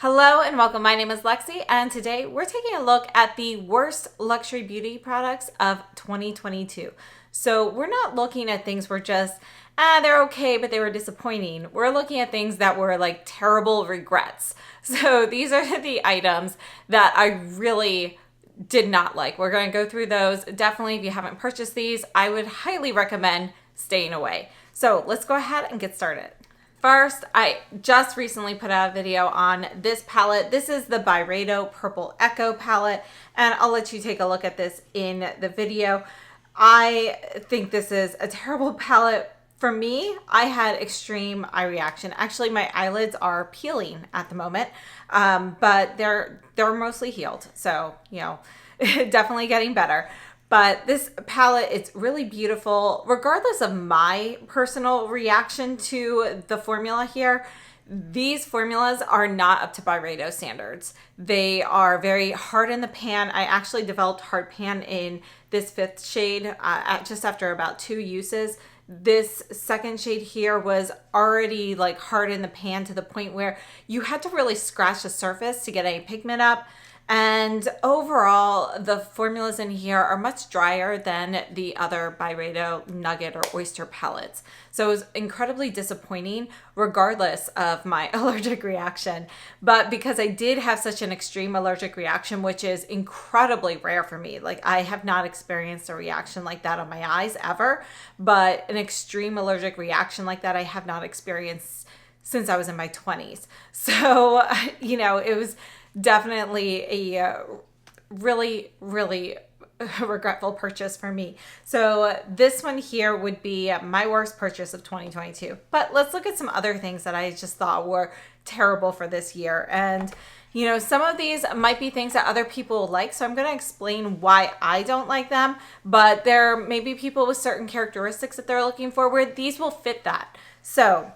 Hello and welcome. My name is Lexi, and today we're taking a look at the worst luxury beauty products of 2022. So we're not looking at things where just, they're okay, but they were disappointing. We're looking at things that were like terrible regrets. So these are the items that I really did not like. We're going to go through those. Definitely, if you haven't purchased these, I would highly recommend staying away. So let's go ahead and get started. First, I just recently put out a video on this palette. This is the Byredo Purple Echo palette, and I'll let you take a look at this in the video. I think this is a terrible palette. For me, I had extreme eye reaction. Actually, my eyelids are peeling at the moment, but they're mostly healed. So, definitely getting better. But this palette, it's really beautiful. Regardless of my personal reaction to the formula here, these formulas are not up to Byredo standards. They are very hard in the pan. I actually developed hard pan in this fifth shade just after about 2 uses. This second shade here was already like hard in the pan to the point where you had to really scratch the surface to get any pigment up. And overall, the formulas in here are much drier than the other Byredo Nugget or Oyster palettes. So it was incredibly disappointing regardless of my allergic reaction. But because I did have such an extreme allergic reaction, which is incredibly rare for me, like I have not experienced a reaction like that on my eyes ever, but an extreme allergic reaction like that I have not experienced since I was in my 20s. So, it was definitely a really regretful purchase for me. So this one here would be my worst purchase of 2022. But let's look at some other things that I just thought were terrible for this year. And some of these might be things that other people like, so I'm going to explain why I don't like them, but there may be people with certain characteristics that they're looking for where these will fit that. So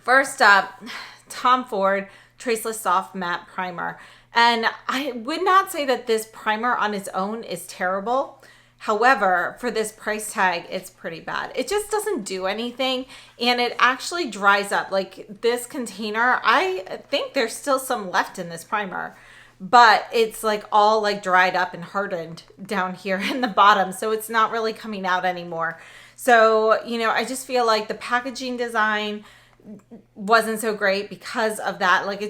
first up, Tom Ford Traceless Soft Matte Primer. And I would not say that this primer on its own is terrible. However, for this price tag, it's pretty bad. It just doesn't do anything, and it actually dries up. Like this container, I think there's still some left in this primer, but it's like all like dried up and hardened down here in the bottom. So it's not really coming out anymore. So, I just feel like the packaging design wasn't so great because of that. Like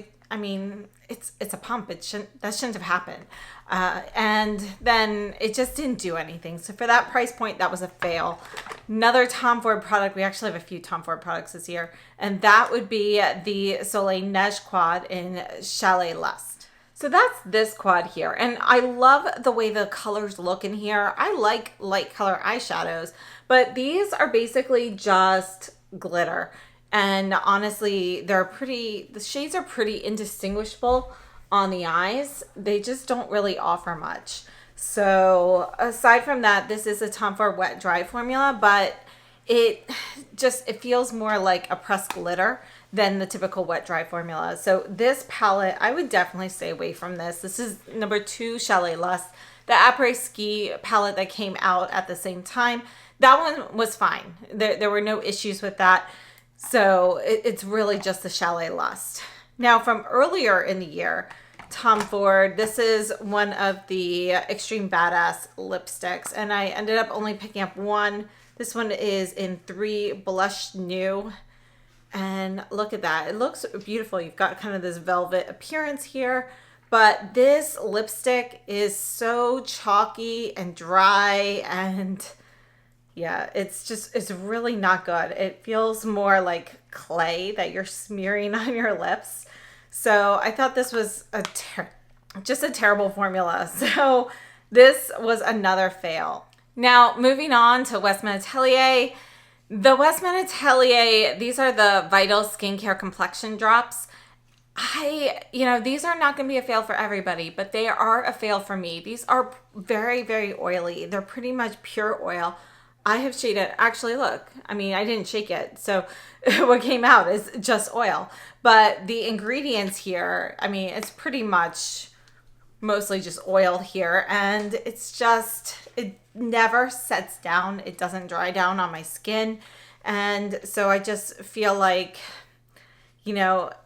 it's a pump. That shouldn't have happened. And then it just didn't do anything. So for that price point, that was a fail. Another Tom Ford product. We actually have a few Tom Ford products this year, and that would be the Soleil Neige Quad in Chalet Lust. So that's this quad here. And I love the way the colors look in here. I like light color eyeshadows, but these are basically just glitter. And honestly, the shades are pretty indistinguishable on the eyes. They just don't really offer much. So aside from that, this is a Tom Ford Wet Dry formula, but it feels more like a pressed glitter than the typical wet dry formula. So this palette, I would definitely stay away from this. This is number 2 Chalet Lust, the Après Ski palette that came out at the same time. That one was fine. There were no issues with that. So it's really just the Chalet Lust. Now from earlier in the year, Tom Ford, this is one of the Extreme Badass lipsticks, and I ended up only picking up one. This one is in 3 Blush New, and look at that. It looks beautiful. You've got kind of this velvet appearance here, but this lipstick is so chalky and dry, and yeah, it's really not good. It feels more like clay that you're smearing on your lips. So I thought this was just a terrible formula. So this was another fail. Now moving on to Westman Atelier. The Westman Atelier, these are the Vital Skincare Complexion Drops. These are not going to be a fail for everybody, but they are a fail for me. These are very, very oily. They're pretty much pure oil. I have shaded, actually look, I didn't shake it. So what came out is just oil, but the ingredients here, it's pretty much mostly just oil here, and it never sets down. It doesn't dry down on my skin. And so I just feel like,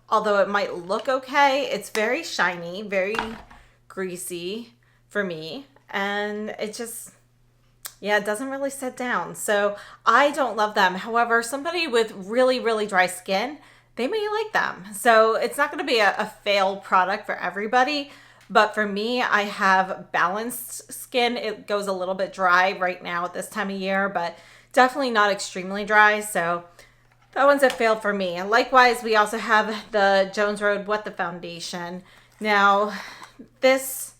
although it might look okay, it's very shiny, very greasy for me. And it just, yeah, it doesn't really sit down. So I don't love them. However, somebody with really, really dry skin, they may like them. So it's not going to be a fail product for everybody. But for me, I have balanced skin. It goes a little bit dry right now at this time of year, but definitely not extremely dry. So that one's a fail for me. And likewise, we also have the Jones Road What the Foundation. Now, this,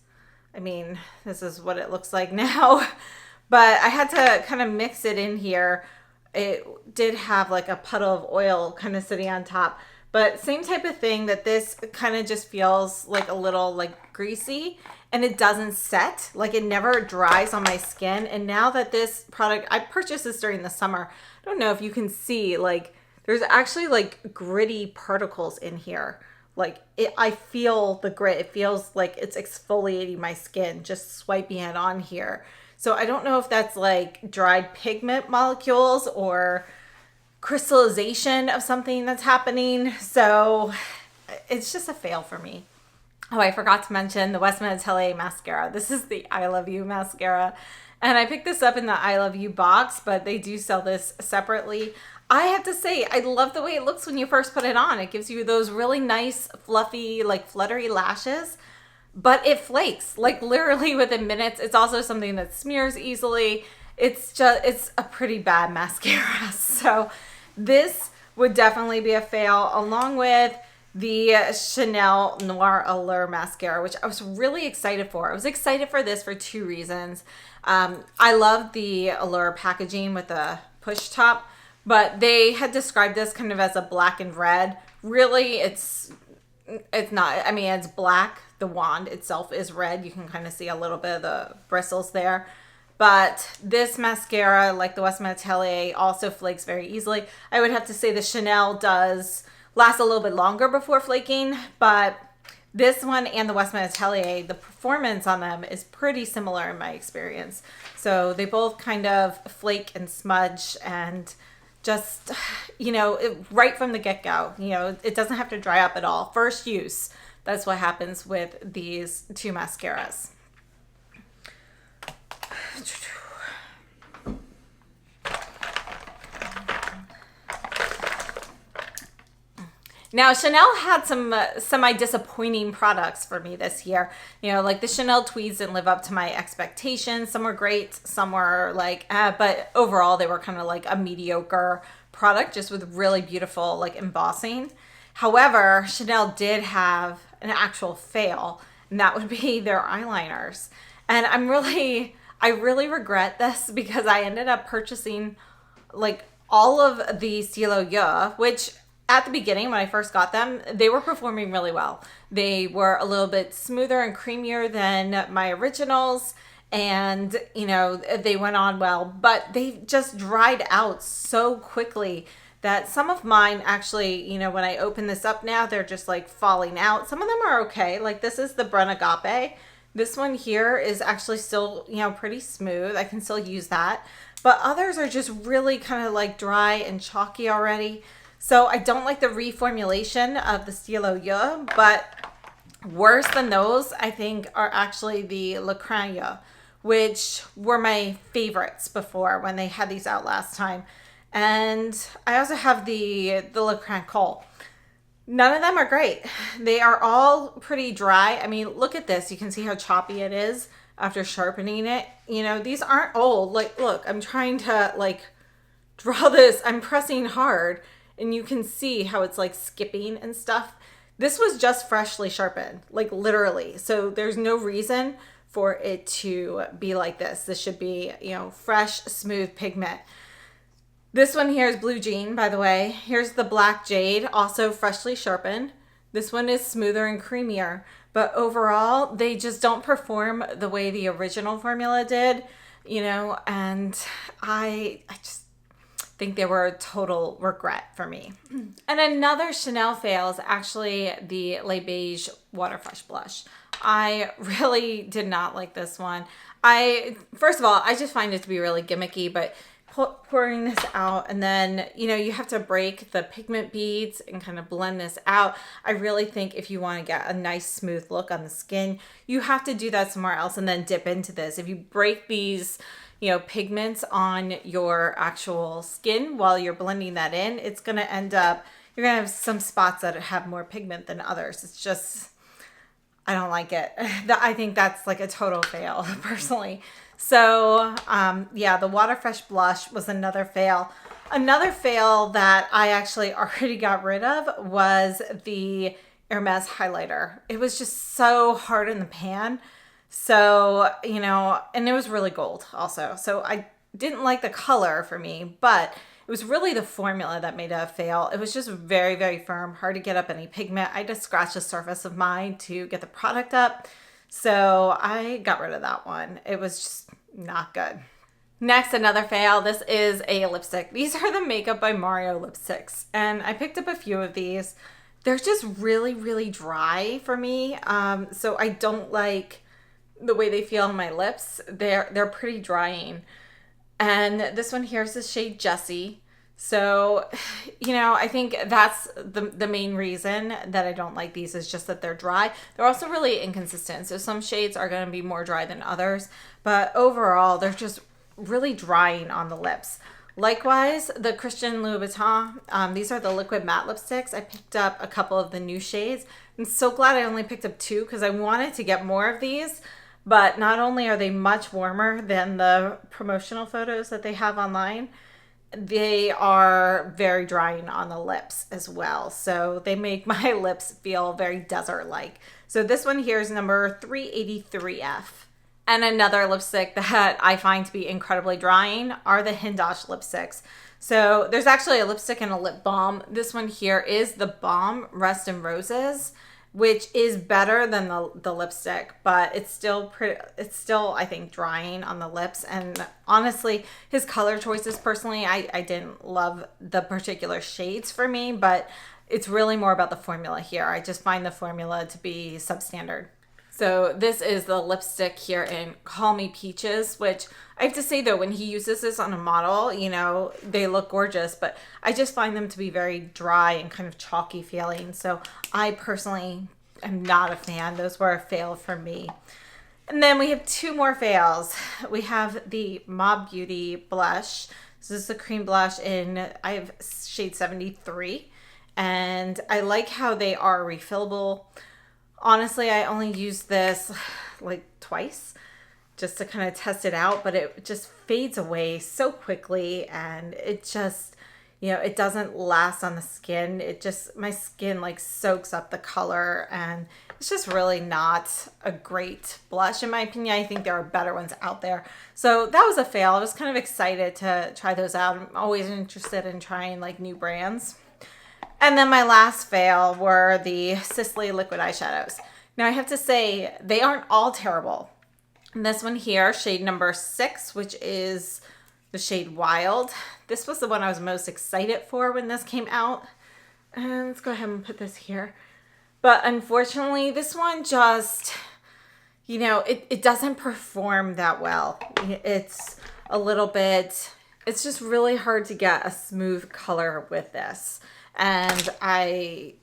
I mean, this is what it looks like now. But I had to kind of mix it in here. It did have like a puddle of oil kind of sitting on top. But same type of thing, that this kind of just feels like a little like greasy, and it doesn't set. Like it never dries on my skin. And now that this product, I purchased this during the summer. I don't know if you can see, like there's actually like gritty particles in here. Like I feel the grit. It feels like it's exfoliating my skin, just swiping it on here. So I don't know if that's like dried pigment molecules or crystallization of something that's happening. So it's just a fail for me. Oh, I forgot to mention the Westman Atelier mascara. This is the I Love You mascara. And I picked this up in the I Love You box, but they do sell this separately. I have to say, I love the way it looks when you first put it on. It gives you those really nice, fluffy, like fluttery lashes. But it flakes like literally within minutes. It's also something that smears easily. It's a pretty bad mascara. So this would definitely be a fail, along with the Chanel Noir Allure mascara, which I was really excited for. I was excited for this for two reasons. I love the Allure packaging with the push top, but they had described this kind of as a black and red. Really, it's not. I mean, it's black. The wand itself is red. You can kind of see a little bit of the bristles there. But this mascara, like the Westman Atelier, also flakes very easily. I would have to say the Chanel does last a little bit longer before flaking, but this one and the Westman Atelier, the performance on them is pretty similar in my experience. So they both kind of flake and smudge, and just, you know, right from the get-go, you know, it doesn't have to dry up at all. First use. That's what happens with these two mascaras. Now, Chanel had some semi-disappointing products for me this year. You know, like the Chanel tweeds didn't live up to my expectations. Some were great, some were like, but overall they were kind of like a mediocre product, just with really beautiful like embossing. However, Chanel did have an actual fail, and that would be their eyeliners. And I really regret this, because I ended up purchasing like all of the Stylo Yeux, which at the beginning when I first got them, they were performing really well. They were a little bit smoother and creamier than my originals, and you know, they went on well, but they just dried out so quickly that some of mine actually, you know, when I open this up now, they're just like falling out. Some of them are okay. Like this is the Brun Agape. This one here is actually still, you know, pretty smooth. I can still use that. But others are just really kind of like dry and chalky already. So I don't like the reformulation of the Stylo Yeux, but worse than those, I think, are actually the Le Cran Yeux, which were my favorites before when they had these out last time. And I also have the Le Cran Col. None of them are great. They are all pretty dry. I mean, look at this. You can see how choppy it is after sharpening it. You know, these aren't old. Like, look, I'm trying to like draw this. I'm pressing hard, and you can see how it's like skipping and stuff. This was just freshly sharpened, like literally. So there's no reason for it to be like this. This should be, you know, fresh, smooth pigment. This one here is Blue Jean, by the way. Here's the Black Jade, also freshly sharpened. This one is smoother and creamier, but overall, they just don't perform the way the original formula did, you know, and I just think they were a total regret for me. And another Chanel fail is actually the Les Beige Water Fresh Blush. I really did not like this one. First of all, I just find it to be really gimmicky, but pouring this out, and then, you know, you have to break the pigment beads and kind of blend this out. I really think if you want to get a nice smooth look on the skin, you have to do that somewhere else and then dip into this. If you break these, you know, pigments on your actual skin while you're blending that in, it's going to end up, you're going to have some spots that have more pigment than others. It's just, I don't like it. I think that's like a total fail personally. So yeah, the Water Fresh blush was another fail. Another fail that I actually already got rid of was the Hermes highlighter. It was just so hard in the pan. So, you know, and it was really gold also. So I didn't like the color for me, but it was really the formula that made it a fail. It was just very, very firm, hard to get up any pigment. I just scratched the surface of mine to get the product up. So I got rid of that one. It was just not good. Next, another fail. This is a lipstick. These are the Makeup by Mario lipsticks. And I picked up a few of these. They're just really, really dry for me. So I don't like the way they feel on my lips. They're pretty drying. And this one here is the shade Jessie. So, you know, I think that's the main reason that I don't like these is just that they're dry. They're also really inconsistent. So some shades are going to be more dry than others. But overall, they're just really drying on the lips. Likewise, the Christian Louboutin, these are the liquid matte lipsticks. I picked up a couple of the new shades. I'm so glad I only picked up two because I wanted to get more of these. But not only are they much warmer than the promotional photos that they have online, they are very drying on the lips as well. So they make my lips feel very desert-like. So this one here is number 383F. And another lipstick that I find to be incredibly drying are the Hindosh lipsticks. So there's actually a lipstick and a lip balm. This one here is the Balm Rest in Roses, which is better than the lipstick, but it's still I think drying on the lips. And honestly, his color choices personally, I didn't love the particular shades for me, but it's really more about the formula here. I just find the formula to be substandard. So this is the lipstick here in Call Me Peaches, which I have to say though, when he uses this on a model, you know, they look gorgeous, but I just find them to be very dry and kind of chalky feeling. So I personally am not a fan. Those were a fail for me. And then we have two more fails. We have the Mob Beauty blush. This is the cream blush in, I have shade 73. And I like how they are refillable. Honestly, I only used this like twice just to kind of test it out, but it just fades away so quickly and it just, you know, it doesn't last on the skin. It just, my skin like soaks up the color and it's just really not a great blush in my opinion. I think there are better ones out there. So that was a fail. I was kind of excited to try those out. I'm always interested in trying like new brands. And then my last fail were the Sisley liquid eyeshadows. Now I have to say, they aren't all terrible. And this one here, shade number 6, which is the shade Wild. This was the one I was most excited for when this came out. And let's go ahead and put this here. But unfortunately, this one just, you know, it doesn't perform that well. It's a little bit, it's just really hard to get a smooth color with this. And I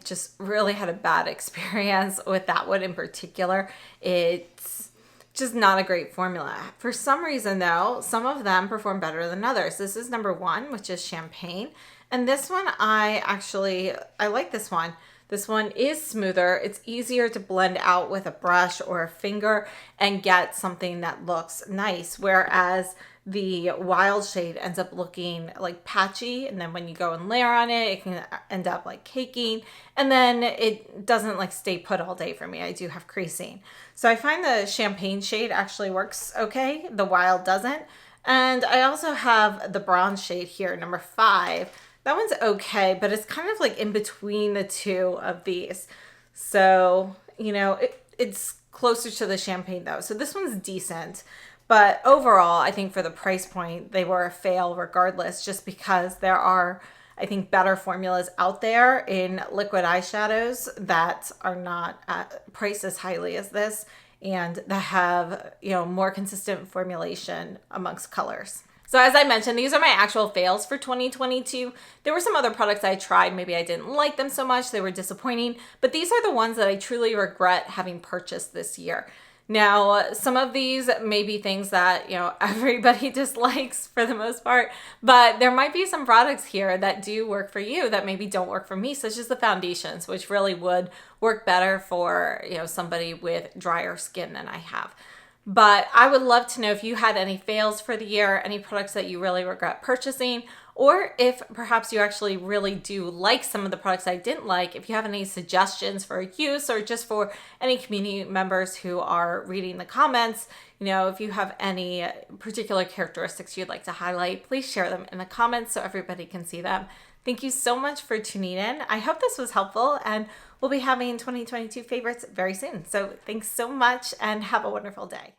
just really had a bad experience with that one in particular. It's just not a great formula. For some reason though, some of them perform better than others. This is number 1, which is Champagne. And this one I like this one. This one is smoother. It's easier to blend out with a brush or a finger and get something that looks nice. Whereas the Wild shade ends up looking like patchy, and then when you go and layer on it, it can end up like caking, and then it doesn't like stay put all day for me. I do have creasing. So I find the Champagne shade actually works okay. The Wild doesn't. And I also have the Bronze shade here, number 5. That one's okay, but it's kind of like in between the two of these. So, you know, it's closer to the Champagne though. So this one's decent. But overall, I think for the price point, they were a fail regardless, just because there are, I think, better formulas out there in liquid eyeshadows that are not priced as highly as this and that have, you know, more consistent formulation amongst colors. So as I mentioned, these are my actual fails for 2022. There were some other products I tried. Maybe I didn't like them so much. They were disappointing, but these are the ones that I truly regret having purchased this year. Now, some of these may be things that, everybody dislikes for the most part, but there might be some products here that do work for you that maybe don't work for me, such as the foundations, which really would work better for, somebody with drier skin than I have. But I would love to know if you had any fails for the year, any products that you really regret purchasing, or if perhaps you actually really do like some of the products I didn't like, if you have any suggestions for use or just for any community members who are reading the comments, if you have any particular characteristics you'd like to highlight, please share them in the comments so everybody can see them. Thank you so much for tuning in. I hope this was helpful, and we'll be having 2022 favorites very soon. So thanks so much and have a wonderful day.